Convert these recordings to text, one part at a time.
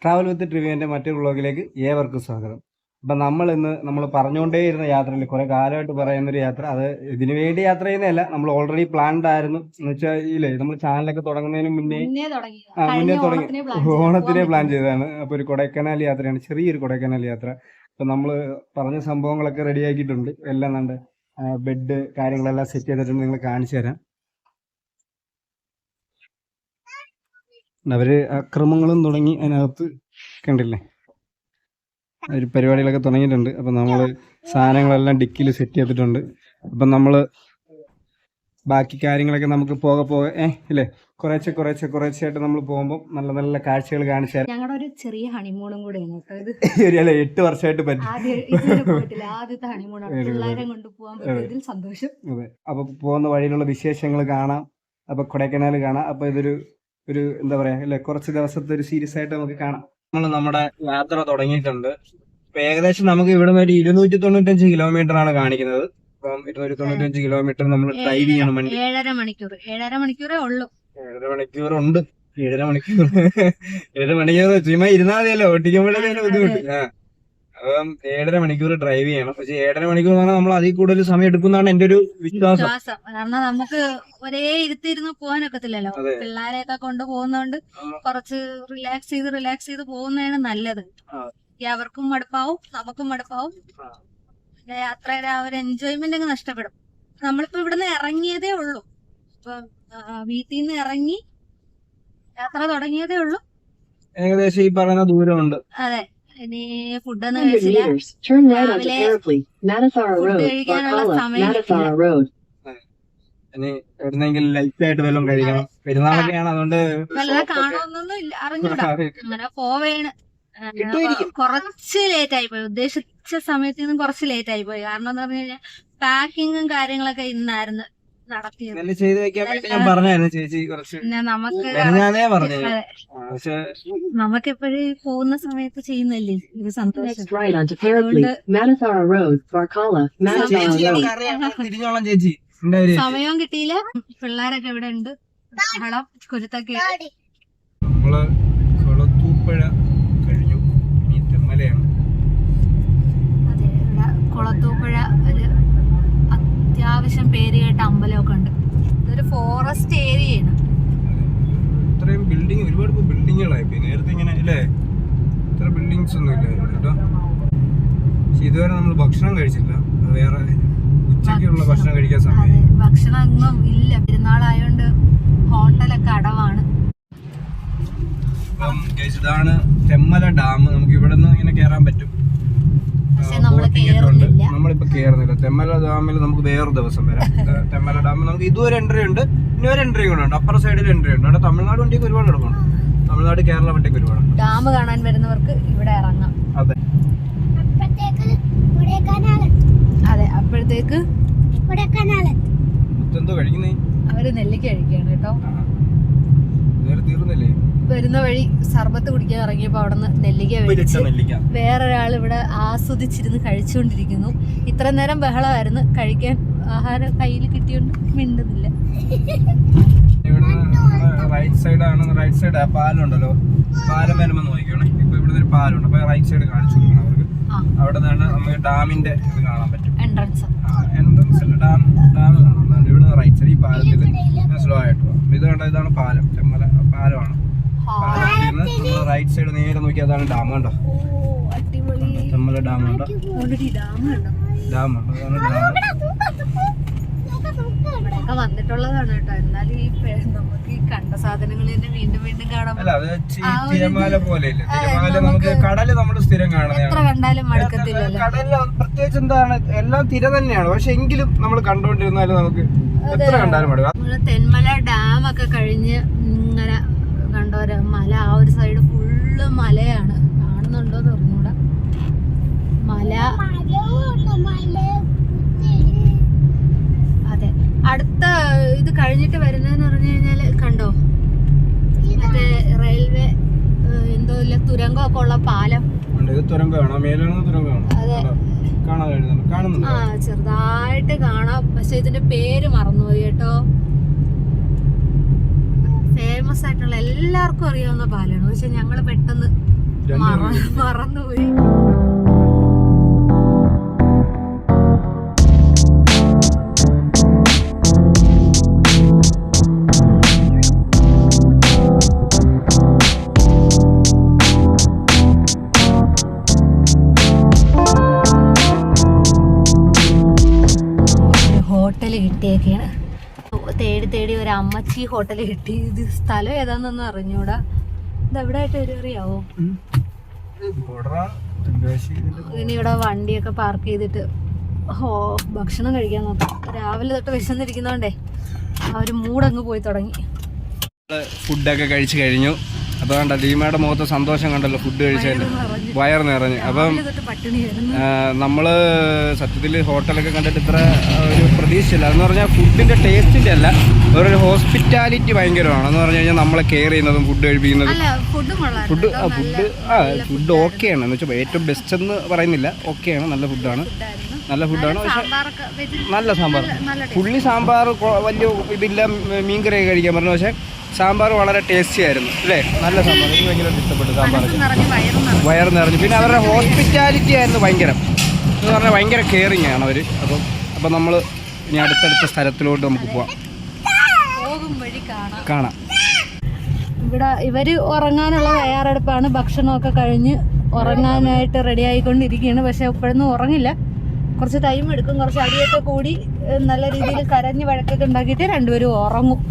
Travel with ട്രിവിയൻ്റെ മറ്റൊരു വ്ളോഗിലേക്ക് ഏവർക്കും സ്വാഗതം. അപ്പം നമ്മൾ പറഞ്ഞുകൊണ്ടേയിരുന്ന യാത്രയിൽ കുറേ കാലമായിട്ട് പറയുന്നൊരു യാത്ര, അത് ഇതിനു വേണ്ടി യാത്ര ചെയ്യുന്നതല്ല, നമ്മൾ ഓൾറെഡി പ്ലാൻഡ് ആയിരുന്നു. എന്ന് വെച്ചാൽ ഇല്ലേ, നമ്മൾ ചാനലൊക്കെ തുടങ്ങുന്നതിന് മുന്നേ തുടങ്ങി ഓണത്തിനെ പ്ലാൻ ചെയ്തതാണ്. അപ്പോൾ ഒരു കൊടൈക്കനാൽ യാത്രയാണ്, ചെറിയൊരു കൊടൈക്കനാൽ യാത്ര. അപ്പം നമ്മൾ പറഞ്ഞ സംഭവങ്ങളൊക്കെ റെഡിയാക്കിയിട്ടുണ്ട്. എല്ലാം കണ്ട് ബെഡ് കാര്യങ്ങളെല്ലാം സെറ്റ് ചെയ്തിട്ടുണ്ട്, നിങ്ങൾ കാണിച്ചു തരാം. അവര് അക്രമങ്ങളും തുടങ്ങി അതിനകത്ത്, കണ്ടില്ലേ, ഒരു പരിപാടികളൊക്കെ തുടങ്ങിയിട്ടുണ്ട്. അപ്പം നമ്മൾ സാധനങ്ങളെല്ലാം ഡിക്കിയിൽ സെറ്റ് ചെയ്തിട്ടുണ്ട്. അപ്പം നമ്മൾ ബാക്കി കാര്യങ്ങളൊക്കെ നമുക്ക് പോകെ ഇല്ലേ, കുറേശ്ശായിട്ട് നമ്മൾ പോകുമ്പോൾ നല്ല നല്ല കാഴ്ചകൾ കാണിച്ചു തരാം. ഞങ്ങളുടെ ഒരു ചെറിയ ഹണിമൂണും കൂടെയാണ് കേട്ടോ ഇത്. 8 വർഷമായിട്ട് പറ്റും. ആദ്യത്തെ ഹണിമൂണാണ്, പിള്ളേരെ കൊണ്ട് പോകാൻ പറ്റിയതിൽ സന്തോഷം. അതെ, അപ്പൊ പോകുന്ന വഴിയിലുള്ള വിശേഷങ്ങൾ കാണാം, അപ്പൊ കൊടൈക്കനാൽ കാണാം. അപ്പൊ ഇതൊരു എന്താ പറയാ അല്ലെ, കുറച്ച് ദിവസത്തെ ഒരു സീരീസ് ആയിട്ട് നമുക്ക് കാണാം. നമ്മൾ നമ്മുടെ യാത്ര തുടങ്ങിയിട്ടുണ്ട്. ഇപ്പൊ ഏകദേശം നമുക്ക് ഇവിടെ നിന്ന് ഒരു 295 കിലോമീറ്റർ ആണ് കാണിക്കുന്നത്. അപ്പം 295 കിലോമീറ്റർ നമ്മൾ ഡ്രൈവ് ചെയ്യണം. 7.5 മണിക്കൂറേ ഉള്ളൂ. 7.5 മണിക്കൂറുണ്ട്. 7 മണിക്കൂർ ചുമ്മാ ഇരുന്നാൽ മതിയല്ലോ, ഓട്ടിക്കുമ്പോഴേ ബുദ്ധിമുട്ട്. അപ്പം 7.5 മണിക്കൂർ ഡ്രൈവ് ചെയ്യണം. പക്ഷെ 7.5 മണിക്കൂർ എന്ന് പറഞ്ഞാൽ നമ്മൾ അതിൽ കൂടുതൽ സമയം എടുക്കുന്നതാണ് എന്റെ ഒരു വിശ്വാസം. കാരണം നമുക്ക് ഒരേ ഇരുത്തിരുന്ന് പോകാനൊക്കത്തില്ലല്ലോ, പിള്ളേരെയൊക്കെ കൊണ്ട് പോകുന്നോണ്ട് കുറച്ച് റിലാക്സ് ചെയ്ത് പോകുന്നതാണ് നല്ലത്. അവർക്കും മടുപ്പാവും, നമുക്കും മടുപ്പാവും. യാത്രയുടെ ആ ഒരു എൻജോയ്മെന്റ് അങ്ങ് നഷ്ടപ്പെടും. നമ്മളിപ്പോ ഇവിടുന്ന് ഇറങ്ങിയതേ ഉള്ളൂ, ഇപ്പൊ വീട്ടിൽ നിന്ന് ഇറങ്ങി യാത്ര തുടങ്ങിയതേ ഉള്ളൂ. ഏകദേശം ഈ പറയുന്ന ദൂരമുണ്ട്. അതെ, ഇനി ഫുഡൊന്നും കഴിച്ചില്ല, കഴിക്കാനുള്ള സമയം. ഇനി എവിടെന്നെങ്കിലും ലൈറ്റ് ആയിട്ട് വല്ലതും കഴിക്കണം. പെരുന്നാളൊക്കെയാണ്, അതുകൊണ്ട് കാണുമെന്നൊന്നും അറിഞ്ഞൂടാ. അങ്ങനെ പോവേണ്. കുറച്ച് ലേറ്റ് ആയിപ്പോയി, ഉദ്ദേശിച്ച സമയത്ത് നിന്നും കുറച്ച് ലേറ്റ് ആയിപ്പോയി. കാരണം എന്ന് പറഞ്ഞു കഴിഞ്ഞാൽ പാക്കിങ്ങും കാര്യങ്ങളൊക്കെ ഇന്നായിരുന്നു നടത്തിയത്. നമുക്കെപ്പോഴും പോകുന്ന സമയത്ത് ചെയ്യുന്നല്ലേ ഇത് സന്തോഷം. സമയവും കിട്ടിയില്ല. പിള്ളേരൊക്കെ ഇവിടെ ഉണ്ട്, ബഹളം കുരുത്തൊക്കെ. കഴിഞ്ഞു, ഇനി തെന്മലയാണ്. അതെ, ഇവിടെ കുളത്തൂപ്പുഴ ഒരു അത്യാവശ്യം പേര് കേട്ട അമ്പലമൊക്കെ ഉണ്ട്. ഇതൊരു ഫോറസ്റ്റ് ഏരിയയാണ്. ഇത്രയും ബിൽഡിംഗ്, ഒരുപാട് ബിൽഡിങ്ങുകളായി. നേരത്തെ ഇങ്ങനെ അല്ലേ, ഇത്ര ബിൽഡിങ്സ് ഒന്നും ഇല്ലായിരുന്നു കേട്ടോ. പക്ഷെ ഇതുവരെ നമ്മൾ ഭക്ഷണം കഴിച്ചില്ല. വേറെ ഉച്ചയ്ക്കുള്ള ഭക്ഷണം കഴിക്കാൻ സമയം, ഭക്ഷണം ഒന്നും ഇല്ല. പെരുന്നാളായോണ്ട് ഹോട്ടലൊക്കെ അടവാണ്. ഇതാണ് തെന്മല ഡാം. നമുക്ക് ഇവിടെ നിന്ന് ഇങ്ങനെ കയറാൻ പറ്റും. നമ്മളിപ്പോ കേറുന്നില്ല. തെന്മല ഡാമിൽ നമുക്ക് വേറൊരു ദിവസം വരാം. തെന്മല ഡാം നമുക്ക് ഇതുവരെ എൻട്രി ഉണ്ട്, ഇനി ഒരു എൻട്രി കൂടെ ഉണ്ട്. അപ്പുറ സൈഡിൽ എൻട്രി ഉണ്ട്. അവിടെ തമിഴ്നാട് വണ്ടിക്ക് ഒരുപാട് എടുക്കണം. തമിഴ്നാട് കേരള വണ്ടിക്ക് ഒരുപാട്. ഡാം കാണാൻ വരുന്നവർക്ക് ഇവിടെ ഇറങ്ങാം. അതെ, അതെ, അപ്പോഴത്തേക്ക് എന്തോ കഴിക്കുന്നേ, അവര് നെല്ലിക്ക കഴിക്കുകയാണ് കേട്ടോ. തീർന്നില്ലേ? വരുന്ന വഴി സർബത്ത് കുടിക്കാൻ ഇറങ്ങിയപ്പോ അവിടെ നിന്ന് നെല്ലിക്ക വേറൊരാൾ ഇവിടെ ആസ്വദിച്ചിരുന്ന് കഴിച്ചുകൊണ്ടിരിക്കുന്നു. ഇത്ര നേരം ബഹളമായിരുന്നു, കഴിക്കാൻ ആഹാരം കയ്യിൽ കിട്ടിയോണ്ട് മിണ്ടുന്നില്ല. റൈറ്റ് സൈഡ് ആ പാലുണ്ടല്ലോ, പാലം വരുമ്പോ നോക്കിക്കോണേ. ഇപ്പൊ ഇവിടെ ഒരു പാലുണ്ട്, അപ്പൊ റൈറ്റ് സൈഡ് കാണിച്ചു കൊടുക്കണം അവർക്ക്. അവിടെ നിന്നാണ് നമുക്ക് ഡാമിന്റെ ഇത് കാണാൻ പറ്റും. എൻട്രൻസ് അല്ല, ഡാം കാണാം. ഇവിടെ റൈറ്റ് സൈഡ് ഈ പാലത്തിൽ സ്ലോ ആയിട്ട് പോകും. ഇത് കണ്ട, ഇതാണ് പാലം, തെന്മല പാലമാണ്. റൈറ്റ് സൈഡ് നേരെ നോക്കി അതാണ് ഡാം. കണ്ടോ, തെന്മല ഡാം ഉണ്ടോ? ഡാമുണ്ട്, അതാണ് ഇവിടെയൊക്കെ വന്നിട്ടുള്ളതാണ് കേട്ടോ. എന്നാലും ഈ നമുക്ക് ഈ കണ്ട സാധനങ്ങൾ തന്നെ വീണ്ടും വീണ്ടും കാണാൻ. അല്ല, അത് തിരമാല പോലെയല്ലേ. തിരമാല നമുക്ക് കടല് നമ്മൾ സ്ഥിരം കാണുന്നതാണ്. എത്ര കണ്ടാലും മടുക്കത്തില്ലല്ലോ. കടലിൽ പ്രത്യേകിച്ച് എന്താണ്, എല്ലാം തിര തന്നെയാണ്. പക്ഷെ എങ്കിലും നമ്മൾ കണ്ടോണ്ടിരുന്നാലും നമുക്ക് എത്ര കണ്ടാലും മടുക്കും. തെന്മല ഡാം ഒക്കെ കഴിഞ്ഞ് ഇങ്ങനെ കണ്ടോര മല, ആ ഒരു സൈഡ് ഫുള്ള് മലയാണ്. കാണുന്നുണ്ടോന്ന് പറഞ്ഞൂടാ, മല. അതെ, അടുത്ത ഇത് കഴിഞ്ഞിട്ട് വരുന്നതെന്ന് പറഞ്ഞു കഴിഞ്ഞാല് കണ്ടോ, മറ്റേ റെയിൽവേ എന്തോ ഇല്ല, തുരങ്കമൊക്കെ ഉള്ള പാലം. അതെ, ചെറുതായിട്ട് കാണാം. പക്ഷെ ഇതിന്റെ പേര് മറന്നുപോയി കേട്ടോ. ഫേമസ് ആയിട്ടുള്ള എല്ലാവർക്കും അറിയാവുന്ന പാലാണ്. പക്ഷെ ഞങ്ങള് പെട്ടെന്ന് മറന്നുപോയി. ഹോട്ടല് കിട്ടിയൊക്കെയാണ് തേടി തേടി ഒരു അമ്മച്ചി ഹോട്ടല് കിട്ടി. ഇത് സ്ഥലം ഏതാന്നൊന്നും അറിഞ്ഞൂടാ. ഇത് എവിടെ ആയിട്ട് ഒരു അറിയാവോ? ഇനി ഇവിടെ വണ്ടിയൊക്കെ പാർക്ക് ചെയ്തിട്ട് ഭക്ഷണം കഴിക്കാൻ നോക്കാം. രാവിലെ തൊട്ട് വിശന്നിരിക്കുന്നോണ്ടേ ആ ഒരു മൂടങ്ങ് പോയി തുടങ്ങി. ഫുഡൊക്കെ കഴിച്ചു കഴിഞ്ഞു. അപ്പൊ കണ്ട ദീമയുടെ മുഖത്ത് സന്തോഷം കണ്ടല്ലോ ഫുഡ് കഴിച്ചതിന്റെ, വയർ നിറഞ്ഞു. അപ്പം നമ്മള് സത്യത്തിൽ ഹോട്ടലൊക്കെ കണ്ടിട്ട് ഇത്ര ഒരു പ്രതീക്ഷയില്ല. എന്ന് പറഞ്ഞാൽ ഫുഡിന്റെ ടേസ്റ്റിന്റെ അല്ല, വേറൊരു ഹോസ്പിറ്റാലിറ്റി ഭയങ്കരമാണ്. എന്ന് പറഞ്ഞു കഴിഞ്ഞാൽ നമ്മളെ കെയർ ചെയ്യുന്നതും ഫുഡ് കഴിപ്പിക്കുന്നതും ഫുഡ് ഓക്കെയാണ്. എന്ന് വെച്ചാൽ ഏറ്റവും ബെസ്റ്റ് എന്ന് പറയുന്നില്ല, ഓക്കെയാണ്, നല്ല ഫുഡാണ്. പക്ഷെ നല്ല സാമ്പാർ, പുള്ളി സാമ്പാർ വലിയ ഇതില്ല, മീൻകറിയൊക്കെ കഴിക്കാൻ പറഞ്ഞു. പക്ഷെ സാമ്പാർ വളരെ ടേസ്റ്റി ആയിരുന്നു അല്ലേ, നല്ല സാമ്പാർ. എനിക്ക് ഭയങ്കര ഇഷ്ടപ്പെട്ടു സാമ്പാർ, വയറ് നിറഞ്ഞു. പിന്നെ അവരുടെ ഹോസ്പിറ്റാലിറ്റി ആയിരുന്നു ഭയങ്കരം. എന്ന് പറഞ്ഞാൽ ഭയങ്കര കെയറിങ് ആണ് അവർ. അപ്പം നമ്മൾ ഇനി അടുത്തടുത്ത സ്ഥലത്തിലോട്ട് നമുക്ക് പോവാം, കാണാം. ഇവിടെ ഇവര് ഉറങ്ങാനുള്ള തയ്യാറെടുപ്പാണ്. ഭക്ഷണമൊക്കെ കഴിഞ്ഞ് ഉറങ്ങാനായിട്ട് റെഡി ആയിക്കൊണ്ടിരിക്കുകയാണ്. പക്ഷെ ഇപ്പോഴൊന്നും ഉറങ്ങില്ല, കുറച്ച് ടൈം എടുക്കും. കുറച്ച് അടിയൊക്കെ കൂടി നല്ല രീതിയിൽ കരഞ്ഞ് വഴക്കൊക്കെ ഉണ്ടാക്കിയിട്ട് രണ്ടുപേരും ഉറങ്ങും.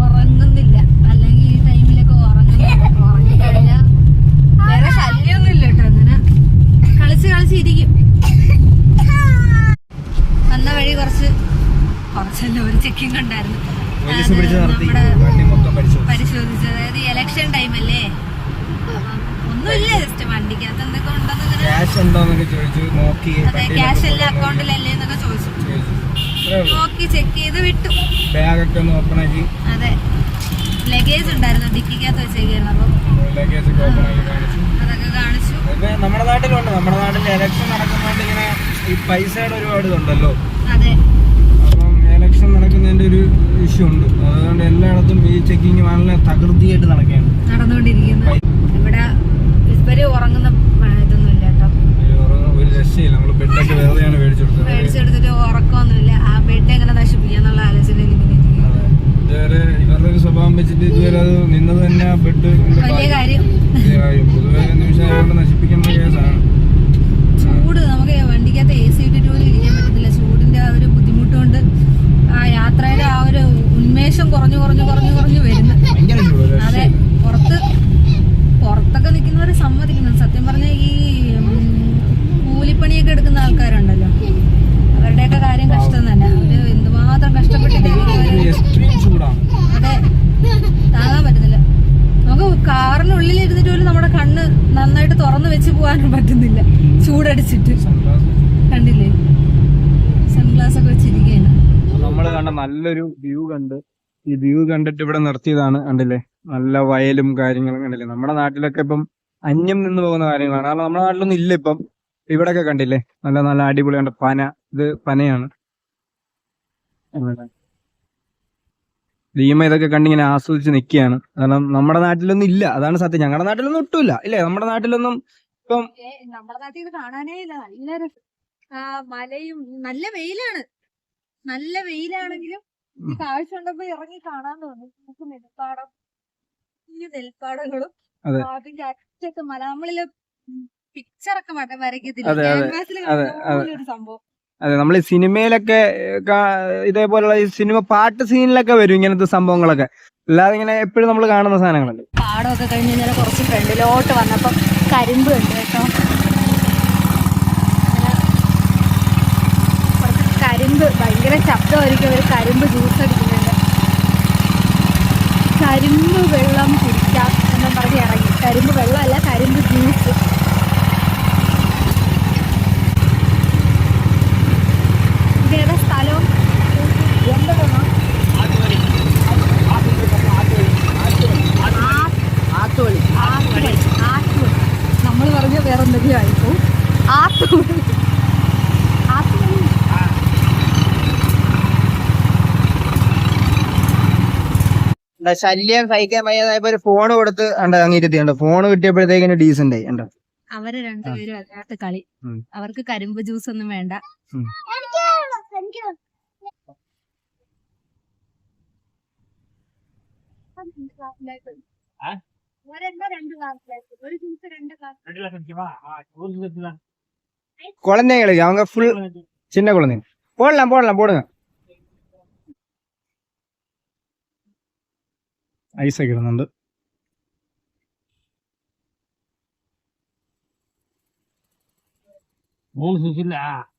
ഉറങ്ങുന്നില്ല, അല്ലെങ്കിൽ ഈ ടൈമിലൊക്കെ ഉറങ്ങിക്കഴിഞ്ഞാൽ വേറെ ശല്യമൊന്നും ഇല്ല കേട്ടോ. അങ്ങനെ കളിച്ചിരിക്കും. വന്ന വഴി കുറച്ചല്ല ഒരു ചെക്കിംഗ് ഉണ്ടായിരുന്നു, പരിശോധിച്ചത്. അതായത് ഇലക്ഷൻ ടൈം അല്ലേ, ഒന്നുമില്ല, ജസ്റ്റ് വണ്ടിക്കകത്ത് എന്തൊക്കെ അതെ ക്യാഷ് എല്ലാം അക്കൗണ്ടിലല്ലേ എന്നൊക്കെ ചോദിച്ചു. നോക്കി ചെക്ക് ചെയ്ത് വിട്ടു. ബാഗൊക്കെ ഒന്ന് ഓപ്പൺ ആക്കി. അതെ, ലഗേജ് ഉണ്ടായിരുന്നു ഡിക്കിക്കകത്ത് വെച്ചേക്കായിരുന്നു. അപ്പം അതൊക്കെ കാണിച്ചു. നമ്മുടെ നാട്ടിലുണ്ട്, നമ്മുടെ നാട്ടിൽ ഇലക്ഷൻ നടക്കുന്നതുകൊണ്ട് ഇങ്ങനെ ഈ പൈസയുടെ ഒരുപാട് ഇതുണ്ടല്ലോ. അതെ, അപ്പം ഇലക്ഷൻ നടക്കുന്നതിന്റെ ഒരു ഇഷ്യൂ ഉണ്ട്. അതുകൊണ്ട് എല്ലായിടത്തും ഈ ചെക്കിങ് നല്ല തകൃതിയായിട്ട് നടന്നുകൊണ്ടിരിക്കുന്നു. ഇവിടെ ഇവര് ഉറങ്ങുന്ന ഇതൊന്നും ഇല്ല കേട്ടോ, ഒരു രക്ഷയില്ല. നമ്മള് ബെഡൊക്കെ വെറുതെയാണ് മേടിച്ചെടുത്തിട്ട് ഉറക്കമൊന്നുമില്ല. ആ ബെഡ് എങ്ങനെ നശിപ്പിക്കാന്നുള്ള ആലോചനയിൽ ഇതുവരെ ഇവരുടെ ഒരു സ്വഭാവം വെച്ചിട്ട് ഇതുവരെ അത് നിന്നത് തന്നെ ബെഡ് വലിയ കാര്യം. പൊതുവെ നിമിഷം നശിപ്പിക്കുന്ന കേസാണ്. ചൂട് നമുക്ക് വണ്ടിക്കകത്ത് AC ഇട്ടിട്ട് പോലും ഇരിക്കാൻ പറ്റത്തില്ല. ചൂടിന്റെ ആ ഒരു ബുദ്ധിമുട്ട് കൊണ്ട് ആ യാത്രയുടെ ആ ഒരു ഉന്മേഷം കുറഞ്ഞു വരുന്നു. അതെ, പുറത്തൊക്കെ നിൽക്കുന്നവര് സമ്മതിക്കുന്നു. സത്യം പറഞ്ഞാൽ ഈ കൂലിപ്പണിയൊക്കെ എടുക്കുന്ന ആൾക്കാരുണ്ടല്ലോ, അവരുടെയൊക്കെ കാര്യം കഷ്ടം തന്നെ. അവര് എന്തുമാത്രം കഷ്ടപ്പെട്ടിട്ടാണ്. അതെ, താങ്ങാൻ പറ്റുന്നില്ല. നമുക്ക് കാറിനുള്ളിൽ ഇരുന്നിട്ട് പോലും നമ്മുടെ കണ്ണ് നന്നായിട്ട് തുറന്നു വെച്ച് പോകാനും പറ്റുന്നില്ല, ചൂടടിച്ചിട്ട്. കണ്ടില്ലേ, സൺഗ്ലാസ് ഒക്കെ വെച്ചിരിക്കുകയാണ്. നമ്മള് കണ്ട നല്ലൊരു വ്യൂ കണ്ട്, ഈ വ്യൂ കണ്ടിട്ട് ഇവിടെ നിർത്തിയതാണ്. കണ്ടില്ലേ, നല്ല വയലും കാര്യങ്ങളും കണ്ടില്ലേ. നമ്മുടെ നാട്ടിലൊക്കെ ഇപ്പം അന്യം നിന്ന് പോകുന്ന കാര്യങ്ങളാണ്. കാരണം നമ്മുടെ നാട്ടിലൊന്നും ഇല്ല ഇപ്പം. ഇവിടെയൊക്കെ കണ്ടില്ലേ, നല്ല നല്ല അടിപൊളി കണ്ട പന. ഇത് പനയാണ്. ദീമ ഇതൊക്കെ കണ്ടിങ്ങനെ ആസ്വദിച്ച് നിൽക്കുകയാണ്. കാരണം നമ്മുടെ നാട്ടിലൊന്നും ഇല്ല, അതാണ് സത്യം. ഞങ്ങളുടെ നാട്ടിലൊന്നും ഒട്ടുമില്ല ഇല്ലേ, നമ്മുടെ നാട്ടിലൊന്നും ഇപ്പം. നമ്മുടെ നാട്ടിൽ ഇത് കാണാനേ ഇല്ല. നല്ലൊരു മലയും നല്ല വെയിലാണ്. നല്ല വെയിലാണെങ്കിലും ഈ കാഴ്ച കണ്ടപ്പോ ഇറങ്ങി കാണാൻ തോന്നി. നമുക്ക് നെൽപ്പാടം, ഈ നെൽപ്പാടങ്ങളും അതിന്റെ അറ്റത്ത് മല. നമ്മളില് പിക്ചറൊക്കെ വരയ്ക്കത്തില്ല, ക്യാൻവാസിൽ ഒരു സംഭവം. അതെ, നമ്മൾ ഈ സിനിമയിലൊക്കെ ഇതേപോലുള്ള ഈ സിനിമ പാട്ട് സീനിലൊക്കെ വരും ഇങ്ങനത്തെ സംഭവങ്ങളൊക്കെ. അല്ലാതെ ഇങ്ങനെ എപ്പോഴും നമ്മൾ കാണുന്ന സാധനങ്ങളല്ലേ. പാടമൊക്കെ കഴിഞ്ഞ് കഴിഞ്ഞാൽ കുറച്ച് ഫ്രണ്ടിലോട്ട് വന്നപ്പം കരിമ്പ് ഉണ്ട് കേട്ടോ. കുറച്ച് കരിമ്പ്, ഭയങ്കര ശബ്ദമായിരിക്കും. ഒരു കരിമ്പ് ജ്യൂസ് അടിക്കുന്നുണ്ട്. കരിമ്പ് വെള്ളം കുടിക്കാം എന്നും പറഞ്ഞ് ഇറങ്ങി. കരിമ്പ് വെള്ളമല്ല, കരിമ്പ് ജ്യൂസ്. ഇതേതാ സ്ഥലം? നമ്മൾ പറഞ്ഞ വേറെ എന്തെങ്കിലും ആയിപ്പോ. ശല്യം സഹിക്കാൻ വയ്യാതായപ്പോ ഒരു ഫോൺ കൊടുത്ത് അങ്ങ് ഇരുത്തിയുണ്ട്. ഫോൺ കിട്ടിയപ്പോഴത്തേക്കിന് ഡീസന്റ് ആയി ഉണ്ടോ. അവര് രണ്ടുപേരും അതിനകത്ത് കളി. അവർക്ക് കരിമ്പ് ജ്യൂസ് ഒന്നും വേണ്ട. குழந்தைங்களுக்கு அவங்க ஃபுல் சின்ன குழந்தைங்க போடலாம் போடுங்க. ஐஸ் வைக்கிறதுണ്ട്.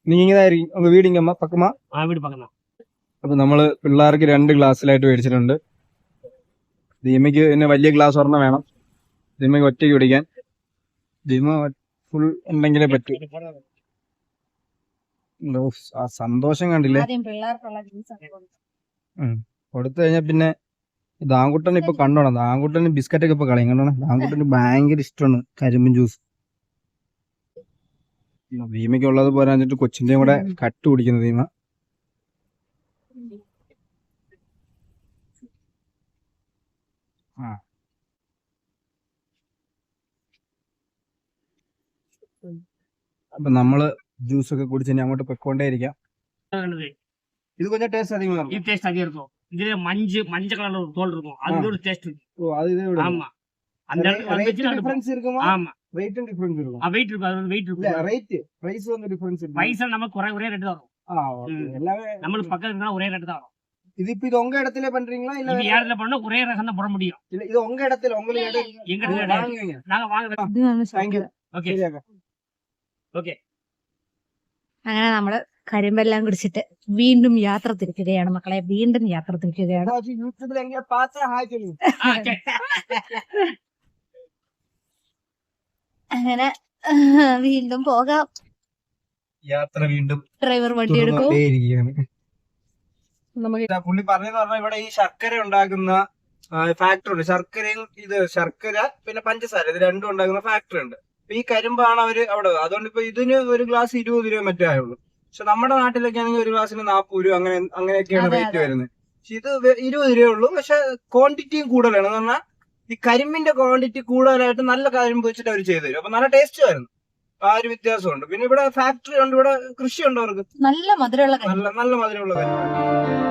நீங்க இங்கதான் இருக்கீங்க. உங்க வீடு இங்க பக்கமா? வீடு பக்கம். അപ്പൊ നമ്മള് പിള്ളേർക്ക് 2 ഗ്ലാസ്സിലായിട്ട് മേടിച്ചിട്ടുണ്ട്. ദീമയ്ക്ക് പിന്നെ വലിയ ഗ്ലാസ് ഒരെണ്ണം വേണം. ദീമയ്ക്ക് ഒറ്റയ്ക്ക് കുടിക്കാൻ. ദീമ ഫുൾ ഉണ്ടെങ്കിലേ പറ്റൂ. ആ സന്തോഷം കണ്ടില്ലേ. കൊടുത്തു കഴിഞ്ഞാ പിന്നെ ദാങ്കുട്ടൻ ഇപ്പൊ കണ്ടോണം. ദാങ്കുട്ടന് ബിസ്ക്കറ്റ് ഒക്കെ ഇപ്പൊ കളയും കണ്ടോണം. ദാങ്കുട്ടന് ഭയങ്കര ഇഷ്ടമാണ് കരിമ്പും ജ്യൂസ്. ദീമയ്ക്ക് ഉള്ളത് പോരാഞ്ഞിട്ട് കൊച്ചിന്റെയും കൂടെ കട്ട് കുടിക്കുന്നു ദീമ. അപ്പൊ നമ്മള് ജ്യൂസ് ഒക്കെ കുടിച്ച് ഇനി അങ്ങോട്ട് പൊയ്ക്കൊണ്ടേ ഇരിക്കാം. ഇത് கொஞ்சம் ടേസ്റ്റ് அதிகமா இது டேஸ்ட் அதிகம் இருக்கும். இதுல மஞ்சள் கலர்ல ஒரு தோல் இருக்கும். அது ஒரு டேஸ்ட் இருக்கு. ஓ அது இதே விட. ஆமா. அந்த டிஃபரன்ஸ் இருக்குமா? ஆமா. வெயிட் டிஃபரன்ஸ் இருக்கும். வெயிட் இருக்கு. அது வெயிட் இருக்கு. இல்ல ரேட் பிரைஸ் வந்து டிஃபரன்ஸ் இருக்கு. பிரைஸ் நமக்கு ஒரே ரேட் தான் வரும். ஓகே. எல்லாமே நமக்கு பக்கத்துல இருந்தா ஒரே ரேட் தான் வரும். இது உங்க இடத்துல பண்றீங்களா இல்ல இது யாரல பண்ணா ஒரே ரகம் தான் போட முடியும். இல்ல இது உங்க இடத்துல உங்களுக்கு எங்க இடத்துல வாங்குவீங்க. நாங்க வாங்குறோம். Thank you. ഓക്കേ. ഓക്കേ. അങ്ങനെ നമ്മള് കരിമ്പെല്ലാം കുടിച്ചിട്ട് വീണ്ടും യാത്ര തിരിക്കുകയാണ് മക്കളെ. വീണ്ടും യാത്ര തിരിക്കുകയാണ്. യൂട്യൂബിൽ എങ്ങനെ പാത്ത ഹായ് ചെയ്യൂ. അങ്ങനെ വീണ്ടും പോകാം. യാത്ര വീണ്ടും ഡ്രൈവർ വണ്ടി എടുക്കും. പുള്ളി പറഞ്ഞെന്ന് പറഞ്ഞാൽ ഇവിടെ ഈ ശർക്കര ഉണ്ടാക്കുന്ന ഫാക്ടറി ഉണ്ട്. ശർക്കര പിന്നെ പഞ്ചസാര ഇത് രണ്ടും ഉണ്ടാക്കുന്ന ഫാക്ടറി ഉണ്ട്. ഈ കരിമ്പാണ് അവര് അവിടെ. അതുകൊണ്ട് ഇപ്പൊ ഇതിന് ഒരു ഗ്ലാസ് 20 രൂപ മറ്റേ ആയുള്ളൂ. പക്ഷെ നമ്മുടെ നാട്ടിലൊക്കെ ആണെങ്കിൽ ഒരു ഗ്ലാസ്സിന് 40 രൂപ അങ്ങനെയൊക്കെയാണ് റേറ്റ് വരുന്നത്. പക്ഷെ ഇത് 20 രൂപയേ ഉള്ളൂ. പക്ഷെ ക്വാണ്ടിറ്റിയും കൂടുതലാണ്. എന്ന് പറഞ്ഞാൽ ഈ കരിമ്പിന്റെ ക്വാണ്ടിറ്റി കൂടുതലായിട്ട് നല്ല കരിമ്പ് വെച്ചിട്ട് അവർ ചെയ്തു തരും. അപ്പൊ നല്ല ടേസ്റ്റ് വരുന്നു. ആ ഒരു വ്യത്യാസമുണ്ട്. പിന്നെ ഇവിടെ ഫാക്ടറി ഉണ്ട്, ഇവിടെ കൃഷി ഉണ്ട് അവർക്ക്. നല്ല മധുരമുള്ള നല്ല മധുരമുള്ള കരിമ്പ്.